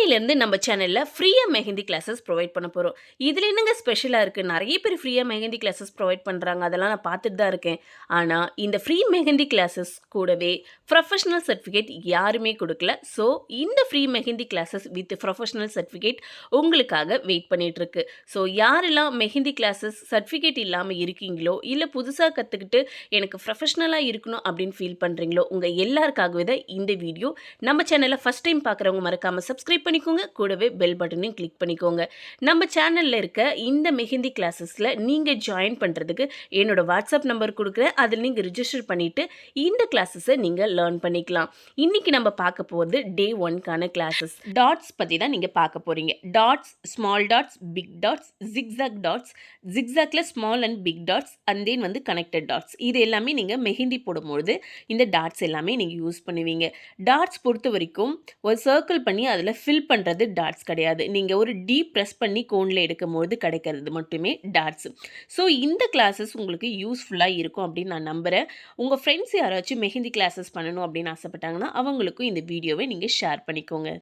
இன்னையிலேருந்து நம்ம சேனலில் ஃப்ரீயாக மெஹந்தி கிளாஸஸ் ப்ரொவைட் பண்ண போகிறோம். இதில் என்னங்க ஸ்பெஷலாக இருக்குது? நிறைய பேர் ஃப்ரீயாக மெஹந்தி கிளாஸஸ் ப்ரொவைட் பண்ணுறாங்க. அதெல்லாம் நான் பார்த்துட்டு தான் இருக்கேன். ஆனால் இந்த ஃப்ரீ மெஹந்தி கிளாஸஸ் கூடவே ப்ரொஃபஷனல் சர்டிஃபிகேட் யாருமே கொடுக்கல. ஸோ இந்த free mehndi classes with professional certificate உங்களுக்காக வெயிட் பண்ணிகிட்ருக்கு. ஸோ யாரெல்லாம் மெஹந்தி கிளாஸஸ் சர்டிஃபிகேட் இல்லாமல் இருக்கீங்களோ, இல்லை புதுசாக கற்றுக்கிட்டு எனக்கு ப்ரொஃபஷனலாக இருக்கணும் அப்படின்னு ஃபீல் பண்ணுறீங்களோ, உங்கள் எல்லாருக்காகவே தான் இந்த வீடியோ. நம்ம சேனலை ஃபஸ்ட் டைம் பார்க்குறவங்க மறக்காமல் சப்ஸ்கிரைப் பண்ணிக்கோங்க. கூடவே பெல் பட்டனையும் கிளிக் பண்ணிக்கோங்க. நம்ம சேனலில் இருக்க இந்த மெஹந்தி கிளாஸஸில் நீங்கள் ஜாயின் பண்ணுறதுக்கு என்னோட வாட்ஸ்அப் நம்பர் கொடுக்குறேன். அதில் நீங்கள் ரிஜிஸ்டர் பண்ணிவிட்டு இந்த கிளாஸஸை நீங்கள் லேர்ன் பண்ணிக்கலாம். இன்றைக்கி நம்ம பார்க்க போகிறது டே 1க்கான கிளாஸஸ். டாட்ஸ் பற்றி தான் நீங்கள் பார்க்க போகிறீங்க. Dots, small dots, big dots, zigzag dots, ஜிக்ஸாக்ல small and big dots, and then வந்து கனெக்டட் டாட்ஸ். இது எல்லாமே நீங்கள் மெஹந்தி போடும்பொழுது இந்த டாட்ஸ் எல்லாமே நீங்கள் யூஸ் பண்ணுவீங்க. டாட்ஸ் பொறுத்த வரைக்கும் ஒரு சர்க்கிள் பண்ணி அதில் ஃபில் பண்ணுறது டாட்ஸ் கிடையாது. நீங்கள் ஒரு டீப் ப்ரெஸ் பண்ணி கோனில் எடுக்கும்போது கிடைக்கிறது மட்டுமே டாட்ஸ். ஸோ இந்த கிளாஸஸ் உங்களுக்கு யூஸ்ஃபுல்லாக இருக்கும் அப்படின்னு நான் நம்புகிறேன். உங்கள் ஃப்ரெண்ட்ஸ் யாராச்சும் மெஹந்தி கிளாஸஸ் பண்ணணும் அப்படின்னு ஆசைப்பட்டாங்கன்னா அவங்களுக்கும் இந்த வீடியோவை நீங்கள் ஷேர் பண்ணிக்கோங்க.